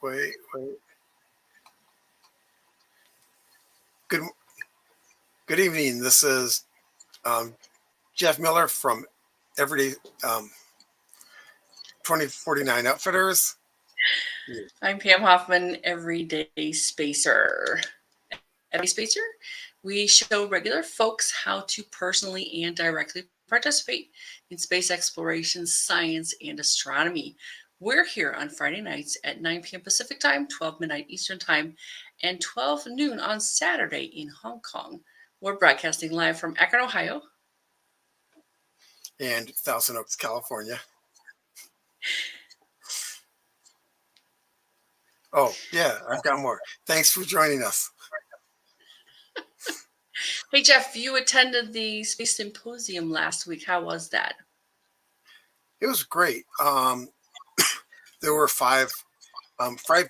Wait. Good good evening. This is um, Jeff Miller from Everyday 2049 Outfitters. I'm Pam Hoffman, Everyday Spacer. Everyday Spacer, we show regular folks how to personally and directly participate in space exploration, science, and astronomy. We're here on Friday nights at 9 p.m. Pacific Time, 12 midnight Eastern Time, and 12 noon on Saturday in Hong Kong. We're broadcasting live from Akron, Ohio. And Thousand Oaks, California. Oh, yeah, I've got more. Thanks for joining us. Hey, Jeff, you attended the Space Symposium last week. How was that? It was great. There were five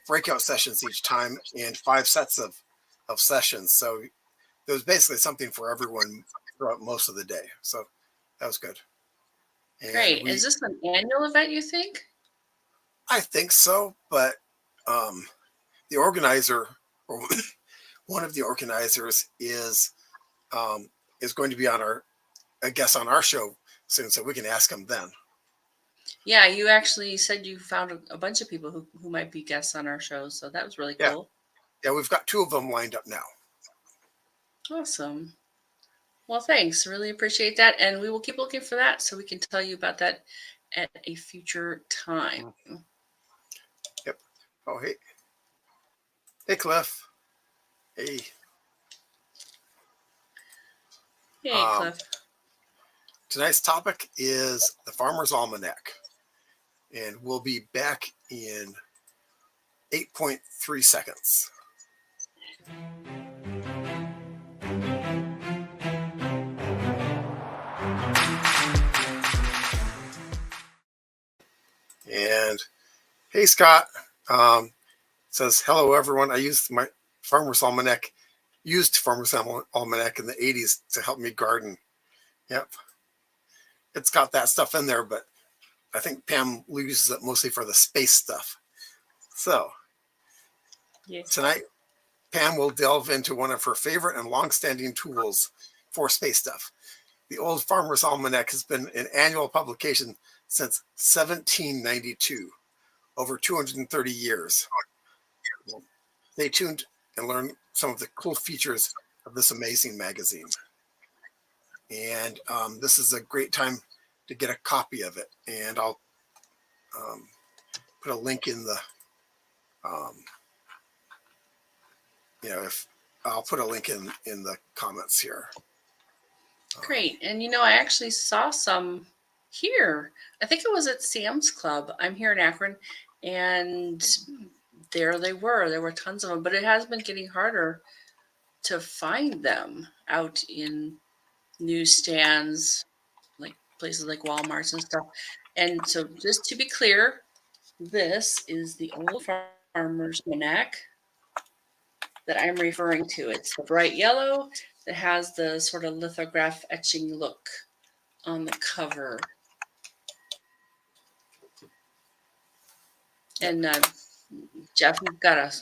breakout sessions each time and 5 sets of sessions. So there was basically something for everyone throughout most of the day. So that was good. And Great. Is this an annual event, you think? I think so, but the organizer or one of the organizers is going to be on our show soon, so we can ask him then. Yeah, you actually said you found a bunch of people who might be guests on our show, so that was really cool. Yeah, we've got 2 of them lined up now. Awesome. Well, thanks. Really appreciate that, and we will keep looking for that so we can tell you about that at a future time. Yep. Oh, hey, Cliff. Hey. Hey, Cliff. Tonight's topic is the Farmer's Almanac, and we'll be back in 8.3 seconds. And hey, Scott says, hello, everyone. I used my Farmer's Almanac in the 80s to help me garden. Yep. It's got that stuff in there, but I think Pam uses it mostly for the space stuff. So Tonight, Pam will delve into one of her favorite and long-standing tools for space stuff. The Old Farmer's Almanac has been an annual publication since 1792, over 230 years. Stay tuned and learn some of the cool features of this amazing magazine. And this is a great time to get a copy of it. And I'll put a link in the, I'll put a link in the comments here. Great. And I actually saw some here. I think it was at Sam's Club. I'm here in Akron, and there they were. There were tons of them, but it has been getting harder to find them out in newsstands, like places like Walmarts and stuff. And so just to be clear, this is the Old Farmer's Almanac that I'm referring to. It's the bright yellow that has the sort of lithograph etching look on the cover. And Jeff, you've got a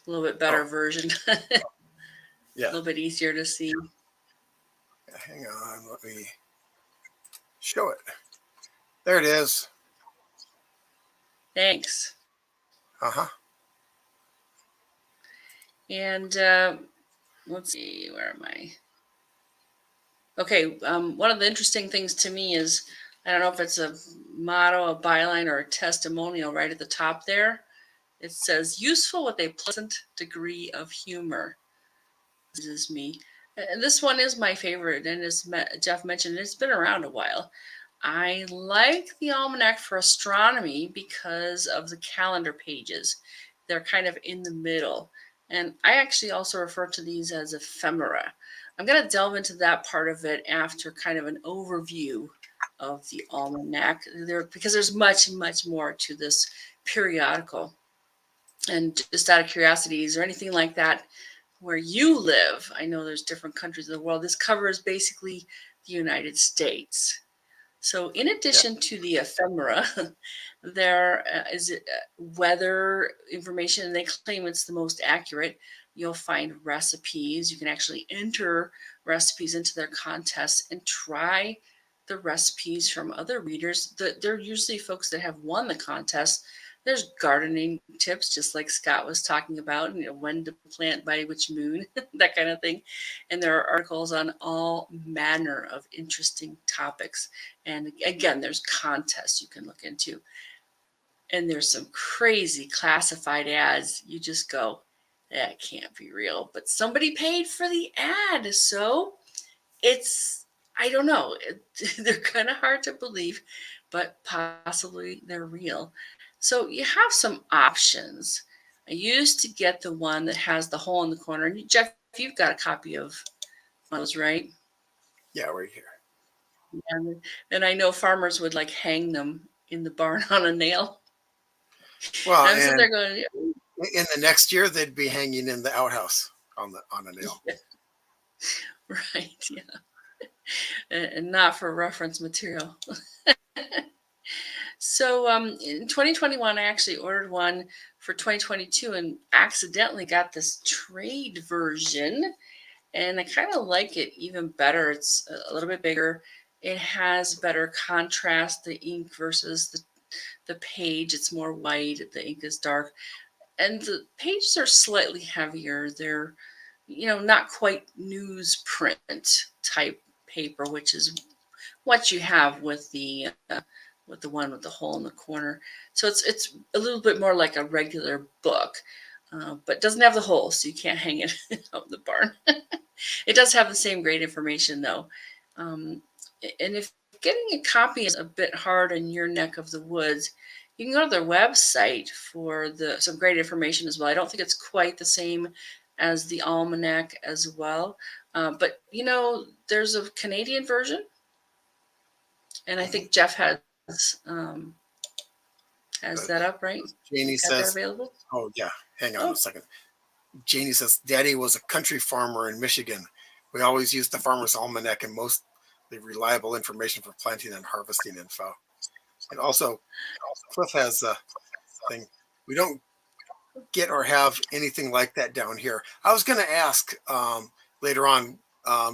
little bit better version. Yeah. A little bit easier to see. Hang on, let me show it. There it is. Thanks. Uh-huh. And let's see, where am I? Okay, one of the interesting things to me is, I don't know if it's a motto, a byline, or a testimonial right at the top there. It says, useful with a pleasant degree of humor. This is me. And this one is my favorite, and as Jeff mentioned, it's been around a while. I like the Almanac for astronomy because of the calendar pages. They're kind of in the middle. And I actually also refer to these as ephemera. I'm going to delve into that part of it after kind of an overview of the Almanac, because there's much, much more to this periodical. And just out of curiosity, is there anything like that where you live? I know there's different countries in the world. This covers basically the United States. So, in Yeah. addition to the ephemera, there is weather information, and they claim it's the most accurate. You'll find recipes. You can actually enter recipes into their contests and try the recipes from other readers. They're usually folks that have won the contest. There's gardening tips, just like Scott was talking about, when to plant by which moon, that kind of thing. And there are articles on all manner of interesting topics. And again, there's contests you can look into. And there's some crazy classified ads. You just go, that can't be real. But somebody paid for the ad. So it's, I don't know, they're kind of hard to believe, but possibly they're real. So you have some options. I used to get the one that has the hole in the corner. And Jeff, you've got a copy of one of those, right? Yeah, right here. And I know farmers would like hang them in the barn on a nail. Well, And I'm sitting and there going, in the next year they'd be hanging in the outhouse on a nail. yeah, right, yeah, and not for reference material. So in 2021, I actually ordered one for 2022 and accidentally got this trade version. And I kind of like it even better. It's a little bit bigger. It has better contrast, the ink versus the page. It's more white, the ink is dark. And the pages are slightly heavier. They're, not quite newsprint type paper, which is what you have with the one with the hole in the corner. So it's a little bit more like a regular book, but doesn't have the hole, so you can't hang it out in the barn. It does have the same great information though. Um, and if getting a copy is a bit hard in your neck of the woods, you can go to their website for some great information as well. I don't think it's quite the same as the Almanac as well, but there's a Canadian version, and I Mhm. think Jeff um, has But that up, right? Janie He's got that says, available. "Oh yeah, hang on a Oh, second." Janie says, "Daddy was a country farmer in Michigan. We always used the Farmer's Almanac and most the reliable information for planting and harvesting info." And also, Cliff has a thing. We don't get or have anything like that down here. I was going to ask later on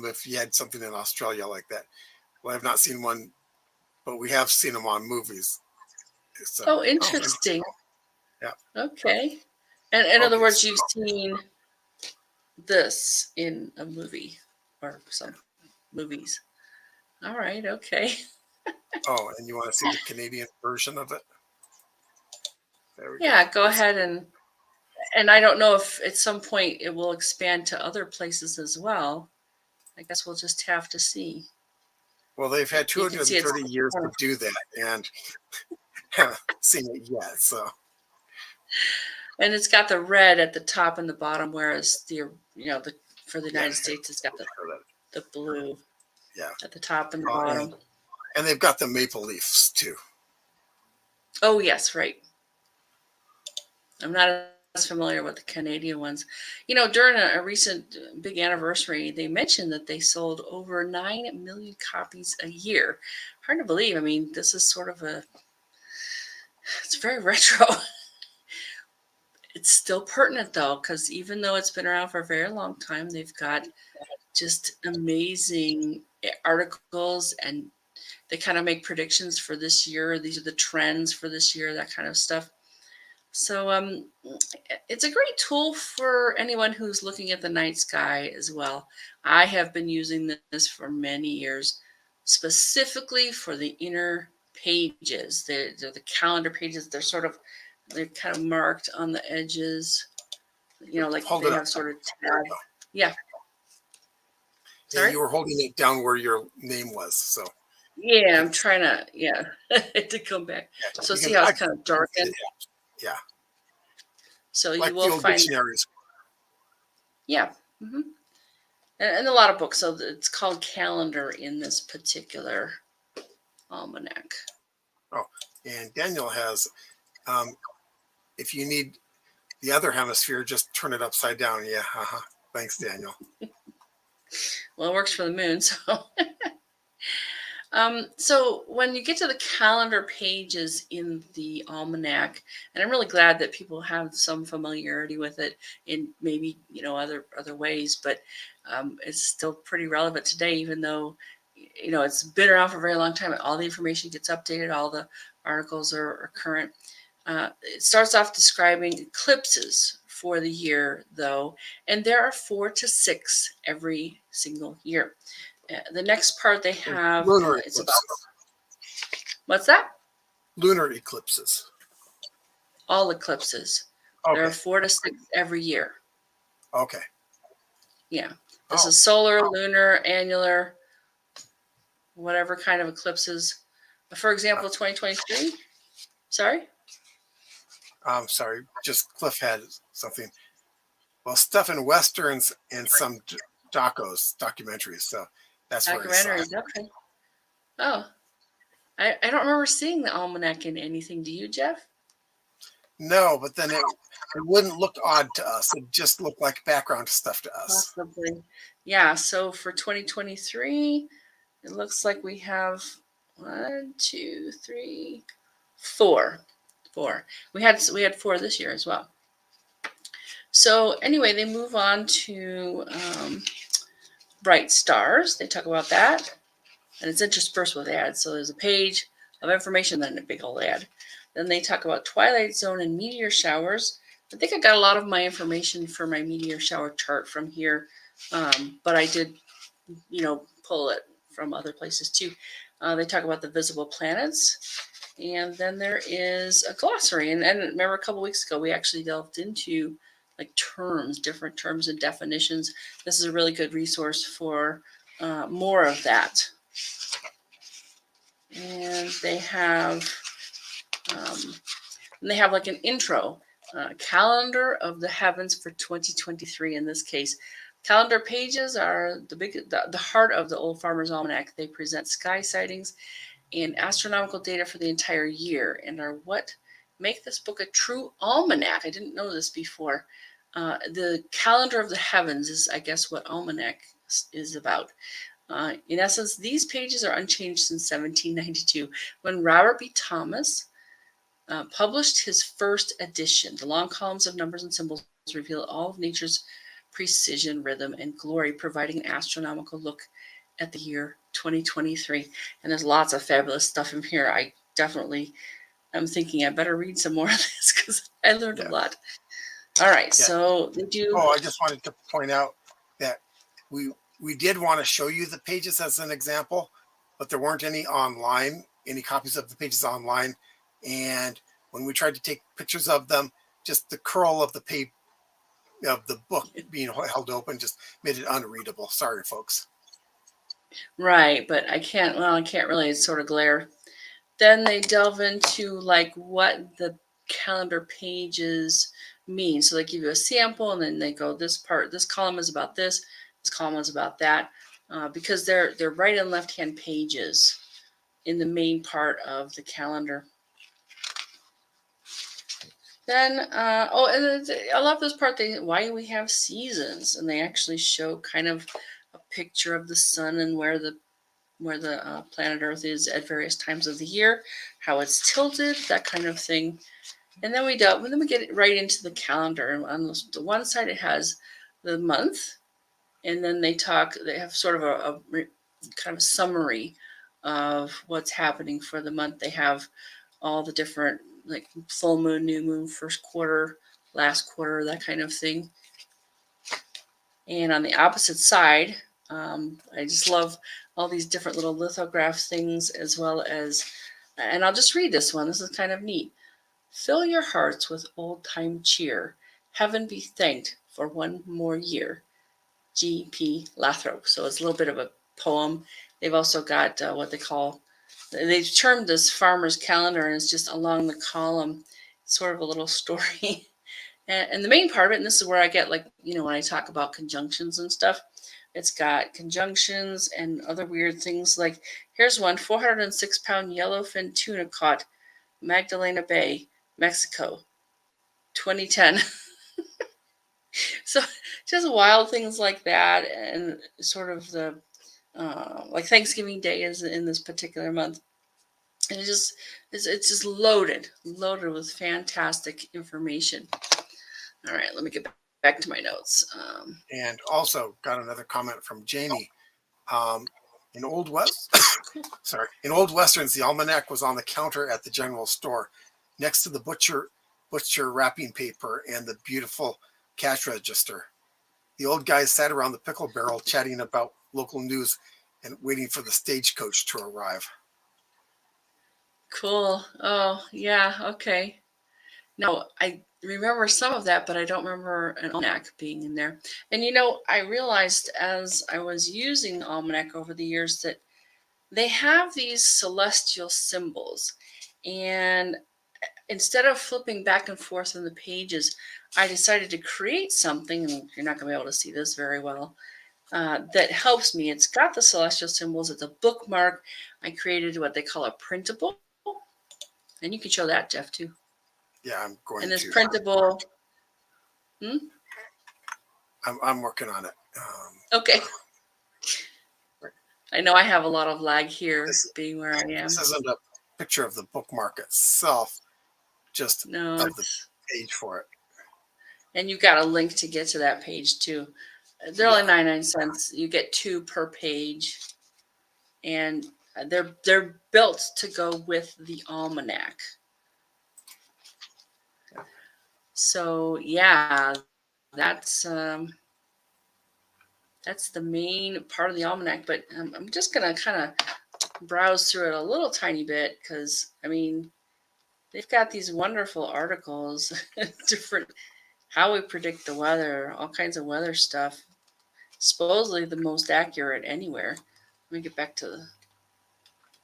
if you had something in Australia like that. Well, I've not seen one, but we have seen them on movies. So, oh, oh, thank interesting. you. Yeah. Okay. And in other Okay. words, you've seen this in a movie or some movies. All right. Okay. Oh, and you want to see the Canadian version of it? There we go. Yeah. Go ahead and I don't know if at some point it will expand to other places as well. I guess we'll just have to see. Well, they've But had you can see it's 230 years to do that and haven't seen it yet. So, and it's got the red at the top and the bottom, whereas the for the yeah, United States it's got the blue yeah. at the top and the bottom. And they've got the maple leaves too. Oh yes, right. I'm not as familiar with the Canadian ones. During a recent big anniversary, they mentioned that they sold over 9 million copies a year. Hard to believe. I mean, this is sort of it's very retro. It's still pertinent though, because even though it's been around for a very long time, they've got just amazing articles, and they kind of make predictions for this year. These are the trends for this year, that kind of stuff. So it's a great tool for anyone who's looking at the night sky as well. I have been using this for many years, specifically for the inner pages. They're the calendar pages. They're kind of marked on the edges. Like Hold they it up. have sort of There we tab. go. Yeah. Yeah, Sorry. you were holding it down where your name was, so Yeah, I I'm trying to. Yeah, to come back. yeah, So you see can. how it's I kind of it darkened. helps. Yeah, So you like the will old find. dictionaries. Yeah. hmm and a lot of books. So it's called calendar in this particular almanac. Oh, and Daniel has. Um, if you need the other hemisphere, just turn it upside down. Yeah. Uh-huh. Thanks, Daniel. Well, it works for the moon. So So when you get to the calendar pages in the almanac, and I'm really glad that people have some familiarity with it in maybe other ways, but it's still pretty relevant today, even though it's been around for a very long time. All the information gets updated, all the articles are current. It starts off describing eclipses for the year, though, and there are 4 to 6 every single year. The next part they have, Lunar it's about eclipses. what's that? Lunar eclipses. All eclipses. There are Okay. 4 to 6 every year. Okay. Yeah. This is solar, lunar, annular, whatever kind of eclipses. For example, 2023. Sorry? I'm sorry. Just Cliff had something. Well, stuff in westerns and some documentaries. So that's where he saw it. Documentaries. Okay. Oh, I don't remember seeing the almanac in anything. Do you, Jeff? No, but then it wouldn't look odd to us. It just looked like background stuff to us. Possibly. Yeah. So for 2023, it looks like we have 1, 2, 3, 4. 4. We had 4 this year as well. So anyway, they move on to bright stars. They talk about that, and it's interspersed with ads. So there's a page of information, then a big old ad. Then they talk about twilight zone and meteor showers. I think I got a lot of my information for my meteor shower chart from here, but I did, pull it from other places too. They talk about the visible planets, and then there is a glossary. And remember, a couple weeks ago, we actually delved into like different terms and definitions. This is a really good resource for more of that. And they have like an intro, calendar of the heavens for 2023. In this case, calendar pages are the heart of the Old Farmer's Almanac. They present sky sightings and astronomical data for the entire year, and are what make this book a true almanac. I didn't know this before. The calendar of the heavens is, I guess, what almanac is about. In essence, these pages are unchanged since 1792, when Robert B. Thomas published his first edition. The long columns of numbers and symbols reveal all of nature's precision, rhythm, and glory, providing an astronomical look at the year 2023. And there's lots of fabulous stuff in here. I definitely am thinking I better read some more of this because I learned a lot. All right, so they do. Oh, I just wanted to point out that we did want to show you the pages as an example, but there weren't any copies of the pages online. And when we tried to take pictures of them, just the curl of the page of the book being held open just made it unreadable. Sorry, folks. Right, but I can't really, it's sort of glare. Then they delve into like what the calendar pages mean. So they give you a sample, and then they go, this column is about this column is about that, because they're right and left hand pages in the main part of the calendar. Then and I love this part. Why we have seasons, and they actually show kind of a picture of the sun and where the planet Earth is at various times of the year, how it's tilted, that kind of thing. And then we get right into the calendar. And on the one side, it has the month, and then they have sort of a kind of summary of what's happening for the month. They have all the different, like full moon, new moon, first quarter, last quarter, that kind of thing. And on the opposite side, I just love all these different little lithograph things, as well as, and I'll just read this one. This is kind of neat. Fill your hearts with old-time cheer. Heaven be thanked for one more year. G.P. Lathrop. So it's a little bit of a poem. They've also got what they've termed this farmer's calendar, and it's just along the column, sort of a little story. And the main part of it, and this is where I get when I talk about conjunctions and stuff, it's got conjunctions and other weird things. Like here's one: 406-pound yellowfin tuna caught Magdalena Bay, Mexico, 2010. So just wild things like that, and sort of the like Thanksgiving Day is in this particular month. And it's just loaded with fantastic information. All right, let me get back to my notes. And also got another comment from Janie. Um, in old west, in old westerns, the almanac was on the counter at the general store, next to the butcher wrapping paper and the beautiful cash register. The old guys sat around the pickle barrel chatting about local news and waiting for the stagecoach to arrive. Cool. Oh, yeah. Okay. No, I remember some of that, but I don't remember an almanac being in there. And I realized as I was using the almanac over the years that they have these celestial symbols. And instead of flipping back and forth in the pages, I decided to create something, and you're not going to be able to see this very well, that helps me. It's got the celestial symbols. It's a bookmark. I created what they call a printable. And you can show that, Jeff, too. Yeah, I'm going And this to. printable. I'm working on it. Okay. I know I have a lot of lag here, This, being where I am. This isn't a picture of the bookmark itself, just No, of the page for it. And you've got a link to get to that page too. They're only 99 cents. You get 2 per page, and they're built to go with the almanac. So yeah, that's the main part of the almanac. But I'm just gonna kind of browse through it a little tiny bit because they've got these wonderful articles, different how we predict the weather, all kinds of weather stuff. Supposedly the most accurate anywhere. Let me get back to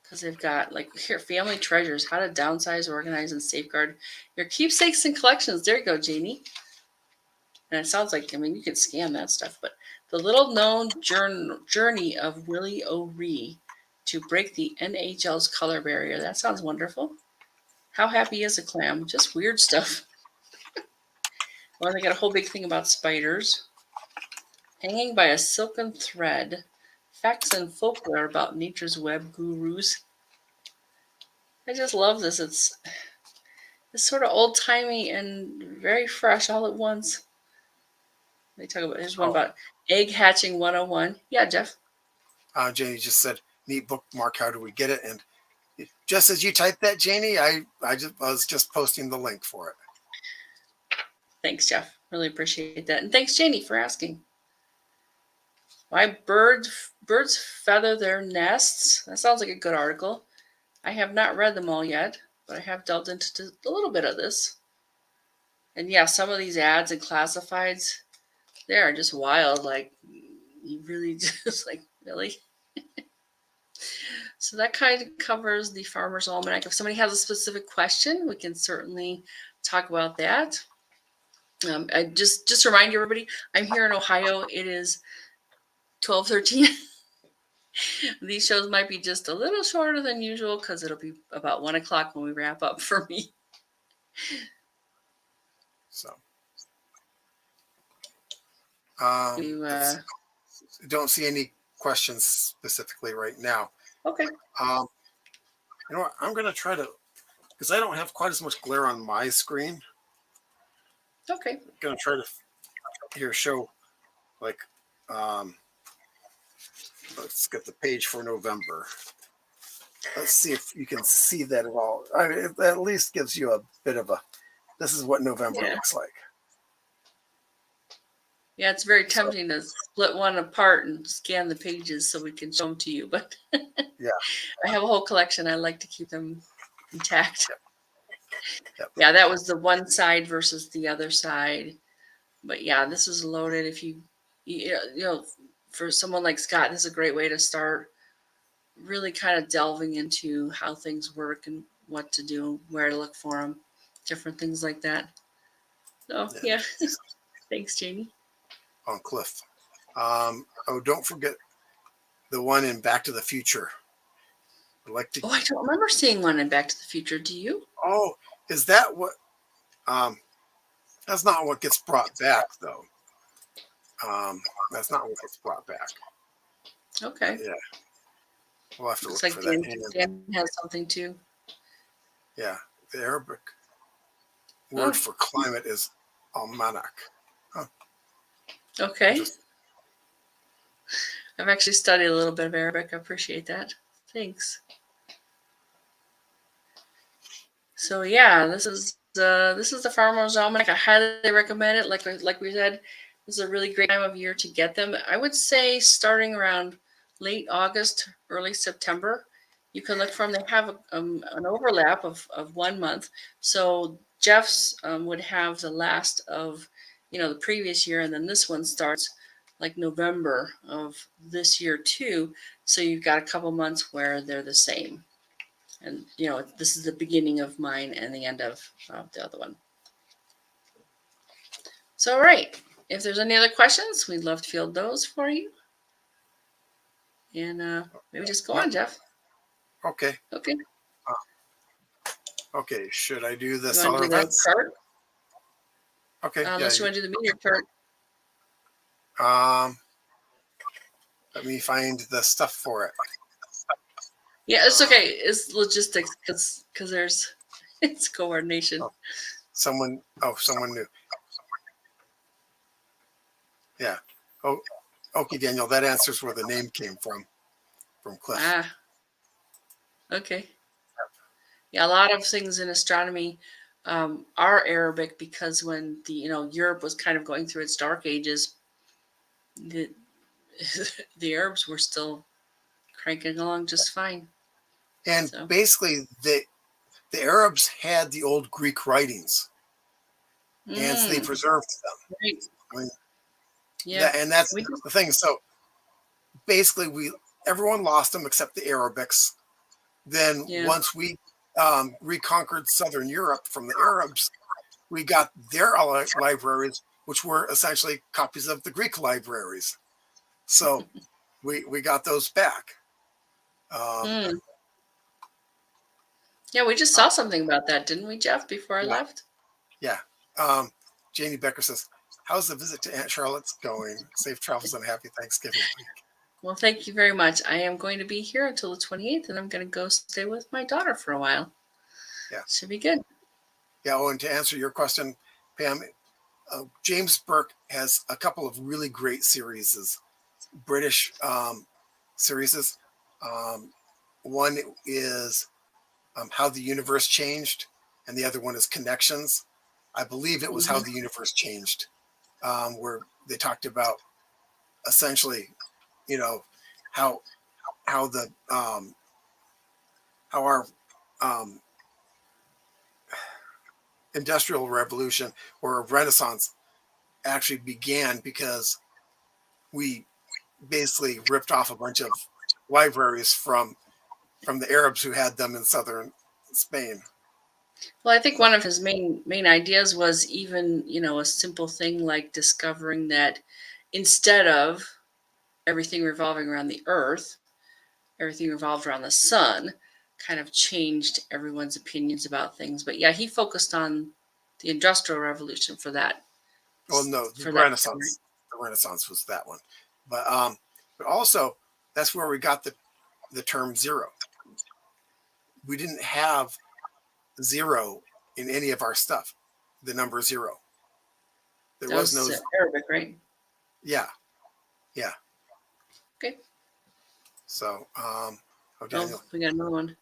because they've got like here family treasures, how to downsize, organize, and safeguard your keepsakes and collections. There you go, Janie. And it sounds like you can scan that stuff, but the little known journey of Willie O'Ree to break the NHL's color barrier. That sounds wonderful. How happy is a clam? Just weird stuff. Well, they got a whole big thing about spiders. Hanging by a silken thread. Facts and folklore about nature's web gurus. I just love this. It's sort of old timey and very fresh all at once. They talk about there's one about egg hatching 101. Yeah, Jeff. Janie just said, "Neat bookmark. How do we get it?" And just as you typed that, Janie, I was just posting the link for it. Thanks, Jeff. Really appreciate that, and thanks, Janie, for asking. Why birds feather their nests? That sounds like a good article. I have not read them all yet, but I have delved into a little bit of this. And yeah, some of these ads and classifieds, they are just wild. Like, you really just like, really? So that kind of covers the Farmer's Almanac. If somebody has a specific question, we can certainly talk about that. I just remind everybody, I'm here in Ohio. It is 12:13. These shows might be just a little shorter than usual because it'll be about 1 o'clock when we wrap up for me. So, don't see any questions specifically right now. Okay. You know what? I'm going to try to, because I don't have quite as much glare on my screen. Okay. I'm going to try to show like, let's get the page for November. Let's see if you can see that at all. It at least gives you a bit of this is what November looks like. Yeah, it's very tempting to split one apart and scan the pages so we can show them to you. But yeah, I have a whole collection. I like to keep them intact. Yep. Yeah, that was the one side versus the other side. But yeah, this is loaded. If you for someone like Scott, this is a great way to start really kind of delving into how things work and what to do, where to look for them, different things like that. So yeah. Thanks, Jamie. On Cliff. Don't forget the one in Back to the Future. I don't remember seeing one in Back to the Future. Do you? Oh, is that what? That's not what gets brought back, though. That's not what gets brought back. Okay. Yeah, we'll have to Looks look like for that. Dan has something too. Yeah, the Arabic word Oh, for climate is Almanac. Huh, okay. interesting. I've actually studied a little bit of Arabic. I appreciate that. Thanks. So yeah, this is the Farmer's Almanac. I highly recommend it. Like we said, this is a really great time of year to get them. I would say starting around late August, early September, you can look for them. They have an overlap of 1 month. So Jeff's would have the last of the previous year, and then this one starts like November of this year too. So you've got a couple months where they're the same. And this is the beginning of mine and the end of the other one. So, all right. If there's any other questions, we'd love to field those for you. And maybe just go Well, on, Jeff. okay. Okay. Okay. Should I do the You want to solar do the events? chart? Okay. Yeah. Unless you want to do the meteor chart. Um, let me find the stuff for it. Yeah, it's okay. It's logistics because there's it's coordination. Oh, someone new. Yeah. Oh, okay, Daniel. That answers where the name came from Cliff. Ah, okay. Yeah, a lot of things in astronomy are Arabic because when the Europe was kind of going through its dark ages, the the Arabs were still cranking along just fine. And So basically, the Arabs had the old Greek writings, and so they mm, preserved them. right. I mean, Yeah. and that's We just the thing. So basically, everyone lost them except the Arabics. Then yeah. once we reconquered Southern Europe from the Arabs, we got their libraries, which were essentially copies of the Greek libraries. So we got those back. Um, Mm. Yeah, we just saw something about that, didn't we, Jeff, before I yeah, left? yeah. Um, Janie Becker says, "How's the visit to Aunt Charlotte's going? Safe travels and happy Thanksgiving week." Well, thank you very much. I am going to be here until the 28th, and I'm going to go stay with my daughter for a while. Yeah, Should be good. yeah. Oh, and to answer your question, Pam, James Burke has a couple of really great series, British series. Um, one is How the Universe Changed, and the other one is Connections. I believe it was How Hmm. the Universe Changed, where they talked about essentially, you know, how how the how our um, industrial revolution or Renaissance actually began because we basically ripped off a bunch of libraries from the Arabs who had them in southern Spain. Well, I think So, one of his main ideas was even a simple thing like discovering that instead of everything revolving around the Earth, everything revolved around the sun, kind of changed everyone's opinions about things. But yeah, he focused on the Industrial Revolution for that. well, no, For that time. The Renaissance was that one, but also that's where we got the term zero. We didn't have zero in any of our stuff. The number zero. There That was no. was Arabic, right? Yeah, yeah. Okay. So, oh, Oh, Daniel, we got another one.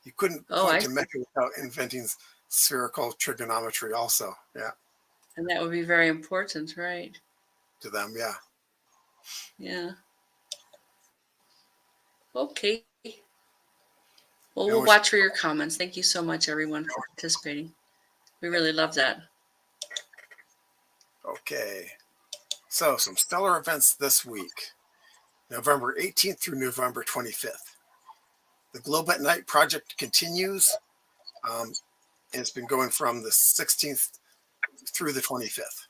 you couldn't Oh, point I to see. Mecca without inventing spherical trigonometry. Also, yeah, And that would be very important, right? to them, yeah. Yeah. Okay. Well, And we'll which, watch for your comments. Thank you so much, everyone, for participating. We really love that. okay. So, some stellar events this week, November 18th through November 25th. The Globe at Night project continues. Um, it's been going from the 16th through the 25th.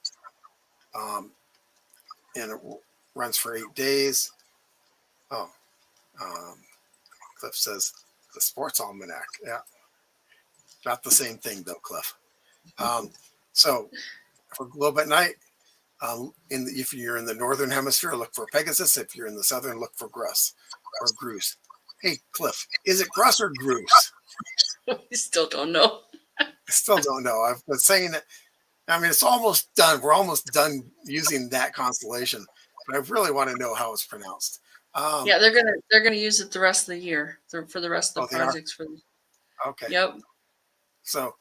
Um, and it runs for 8 days. Oh, um, Cliff says the Sports Almanac. Yeah, not the same thing though, Cliff. Um, so for Globe at Night, If you're in the northern hemisphere, look for Pegasus. If you're in the southern, look for Grus or Grus. Hey, Cliff, is it Grus or Grus? We still don't know. I still don't know. I've been saying it. I mean, it's almost done. We're almost done using that constellation, but I really want to know how it's pronounced. Yeah, they're gonna use it the rest of the year for the rest of Oh, the they are? projects. Okay. Yep. So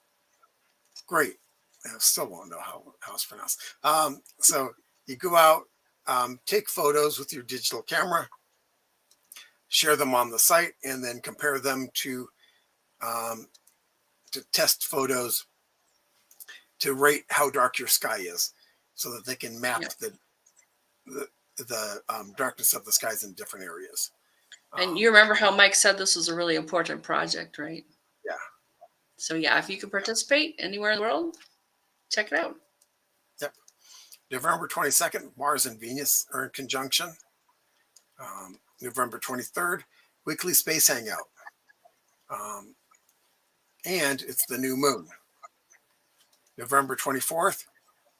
great. I still won't know how it's pronounced. So you go out, take photos with your digital camera, share them on the site, and then compare them um, to test photos to rate how dark your sky is, so that they can map Yep. the darkness of the skies in different areas. And you remember how Mike said this was a really important project, right? Yeah. So yeah, if you can participate anywhere in the world, check it out. Yep. November 22nd, Mars and Venus are in conjunction. November 23rd, weekly space hangout. And it's the new moon. November 24th,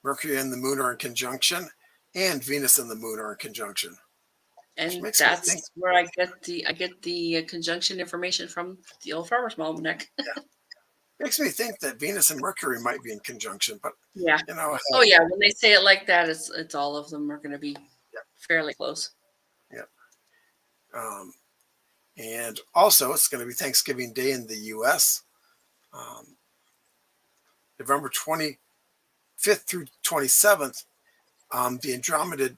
Mercury and the moon are in conjunction, and Venus and the moon are in conjunction. And Makes me think. that's where I get the conjunction information from the old Farmer's Almanac. Yeah. Makes me think that Venus and Mercury might be in conjunction, but Yeah. you know. Oh yeah, when they say it like that, it's all of them are going to be Yep. fairly close. Yep. And also, it's going to be Thanksgiving Day in the U.S. November 25th through 27th, the Andromeda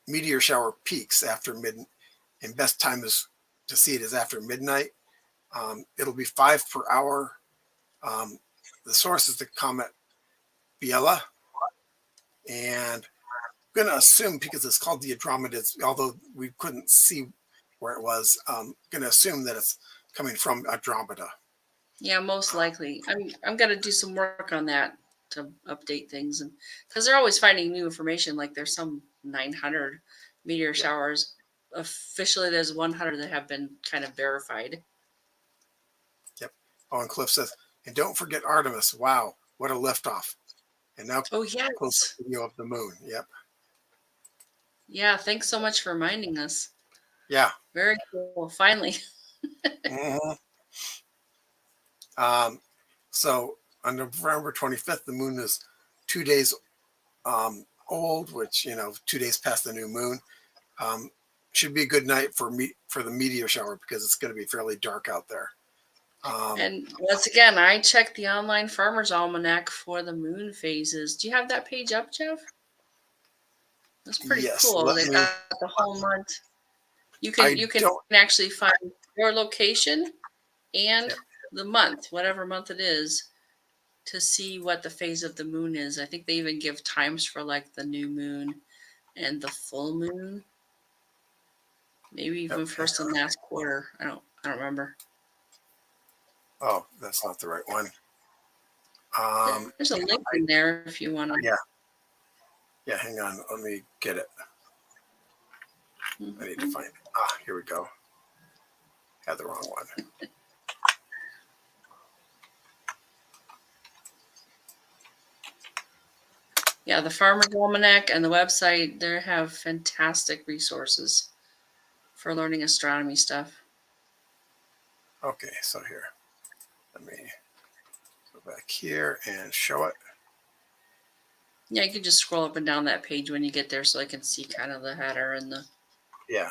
meteor shower peaks after midnight, and best time is to see it is after midnight. It'll be 5 per hour. The source is the comet Biela, and I'm going to assume, because it's called the Andromeda, although we couldn't see where it was, going to assume that it's coming from Andromeda. Yeah, most likely. I'm gonna do some work on that to update things, and because they're always finding new information. Like there's some 900 meteor showers. Officially, there's 100 that have been kind of verified. Yep. Oh, and Cliff says, and don't forget Artemis. Wow, what a liftoff. And now Oh close yes. video of the moon. Yep. Yeah. Thanks so much for reminding us. Yeah. Very cool. Finally. Mm-hmm. So on November 25th, the moon is 2 days old, which, 2 days past the new moon. Should be a good night for the meteor shower, because it's going to be fairly dark out there. And once again, I checked the online Farmer's Almanac for the moon phases. Do you have that page up, Jeff? That's pretty Yes. cool. They've got the whole month. You can actually find your location and the month, whatever month it is, to see what the phase of the moon is. I think they even give times for like the new moon and the full moon. Maybe even first and last quarter. I don't remember. Oh, that's not the right one. There's a link in there if you want to. Yeah. Yeah, hang on. Let me get it. I need to find it. Here we go. Had the wrong one. Yeah, the Farmer's Almanac and the website, they have fantastic resources for learning astronomy stuff. Okay, so here. Let me go back here and show it. Yeah, you can just scroll up and down that page when you get there so I can see kind of the header and the... Yeah.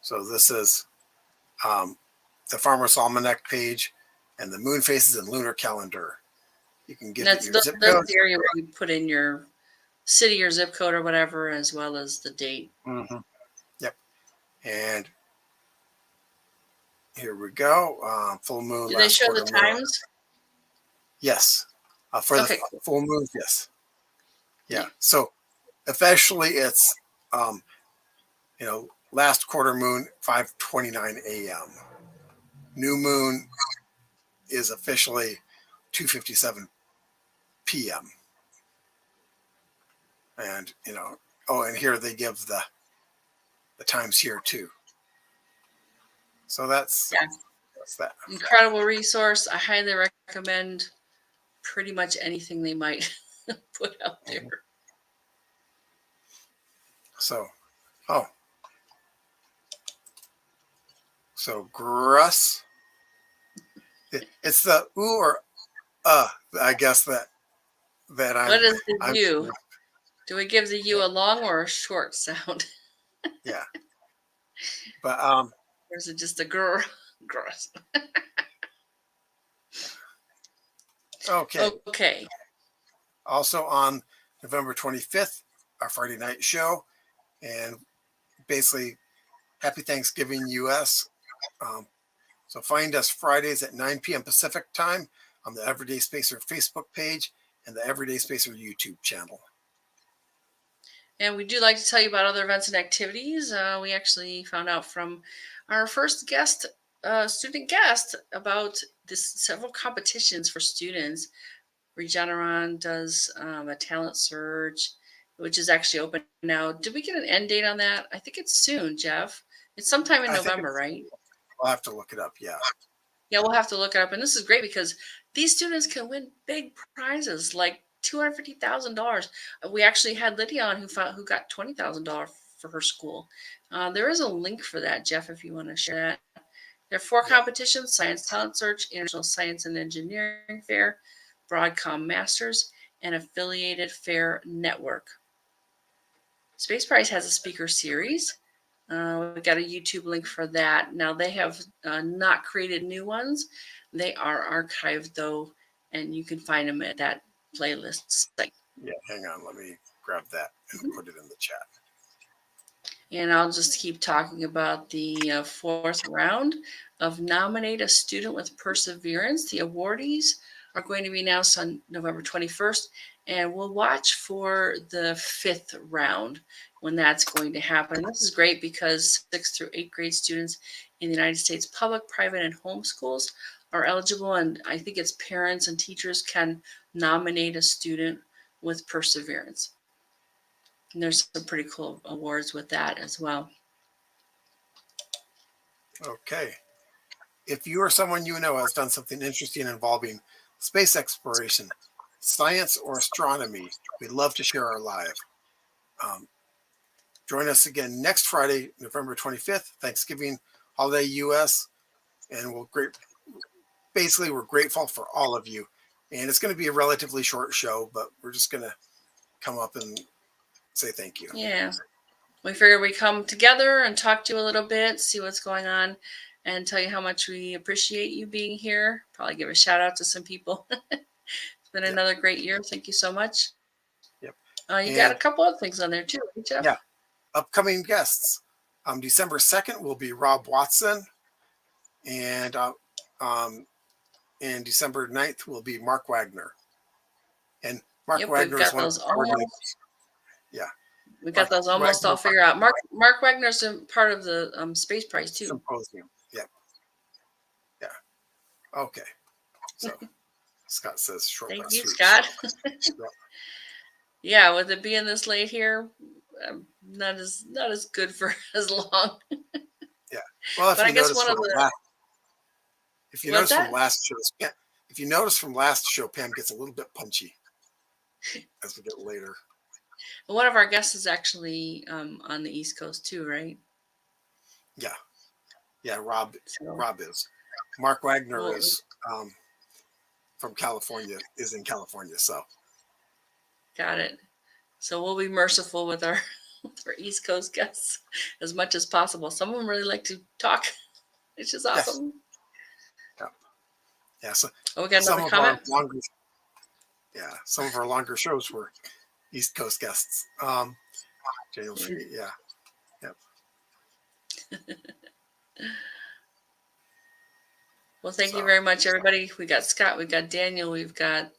So this is the Farmer's Almanac page and the moon phases and lunar calendar. You can give it your zip code. That's the area where you put in your city or zip code or whatever, as well as the date. Mm-hmm. Yep. And here we go. Full moon. Do they show the times? Yes. For the full moon, yes. Yeah. So officially it's, last quarter moon, 5:29 a.m. New moon is officially 2:57 p.m. And, and here they give the times here too. So that's that. Incredible resource. I highly recommend pretty much anything they might put out there. So, oh, so Gruss. It's the ooh or I guess that What is the I'm U? Do we give the yeah, U a long or a short sound? yeah. But Or is it just a grr? Gross. okay. Okay. Also on November 25th, our Friday night show, and basically Happy Thanksgiving, US. Um, so find us Fridays at 9 p.m. Pacific time on the Everyday Spacer Facebook page and the Everyday Spacer YouTube channel. And we do like to tell you about other events and activities. We actually found out from our first guest, student guest, about this several competitions for students. Regeneron does a talent search, which is actually open now. Did we get an end date on that? I think it's soon, Jeff. It's sometime in I think November, right? I'll have to look it up. Yeah. Yeah, we'll have to look it up. And this is great because these students can win big prizes like $250,000. We actually had Lydia on who got $20,000 for her school. There is a link for that, Jeff, if you want to share that. There are four Yeah. competitions: Science Talent Search, International Science and Engineering Fair, Broadcom Masters, and Affiliated Fair Network. Space Prize has a speaker series. We've got a YouTube link for that. Now, they have not created new ones. They are archived, though, and you can find them at that playlist site. Yeah. Hang on. Let me grab that and put it in the chat. And I'll just keep talking about the fourth round of Nominate a Student with Perseverance. The awardees are going to be announced on November 21st, and we'll watch for the fifth round when that's going to happen. This is great because 6th through 8th grade students in the United States public, private, and home schools are eligible, and I think it's parents and teachers can nominate a student with perseverance. And there's some pretty cool awards with that as well. Okay. If you or someone you know has done something interesting involving space exploration, science, or astronomy, we'd love to share our live. Join us again next Friday, November 25th, Thanksgiving holiday US, and we're grateful for all of you. And it's going to be a relatively short show, but we're just going to come up and say thank you. Yeah. We figured we'd come together and talk to you a little bit, see what's going on, and tell you how much we appreciate you being here. Probably give a shout out to some people. It's been another great year. Thank you so much. Yep. You got a couple other things on there too, right, Jeff? Yeah. Upcoming guests. December 2nd will be Rob Watson, and December 9th will be Mark Wagner. And Mark Wagner is one of the coordinators. Yeah. We got those almost all figured out. Mark Wagner's part of the Space Prize too. Symposium. Yep. Yeah. Okay. So Scott says short. Thank you, Scott. Yep. Yeah, with it being this late here, not as good for as long. Yeah. Well, if you notice from last show, Pam gets a little bit punchy as we get later. One of our guests is actually on the East Coast too, right? Yeah. Yeah, Rob is. Mark Wagner is from California, is in California, so. Got it. So we'll be merciful with our East Coast guests as much as possible. Some of them really like to talk, which is awesome. Yes. Yeah. So we got another comment. Some of our longer shows were East Coast guests. Daniel Free, yeah. Yep. Well, thank you very much, everybody. We got Scott, we've got Daniel, we've got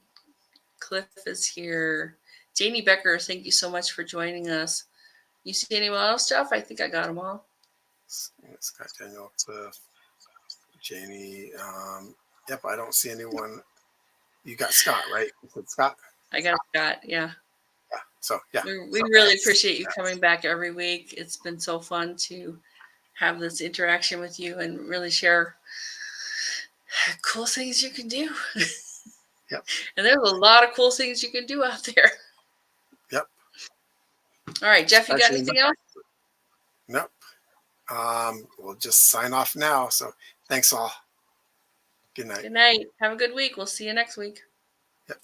Cliff is here. Janie Becker, thank you so much for joining us. You see anyone else, Jeff? I think I got them all. Scott, Daniel, Cliff, Janie. Yep, I don't see anyone. You got Scott, right? You said Scott? I got Scott, yeah. Yeah. So, yeah. We really appreciate you coming back every week. It's been so fun to have this interaction with you and really share cool things you can do. Yep. And there's a lot of cool things you can do out there. Yep. All right, Jeff, you got Especially anything else? nope. We'll just sign off now. So thanks all. Good night. Good night. Have a good week. We'll see you next week. Yep.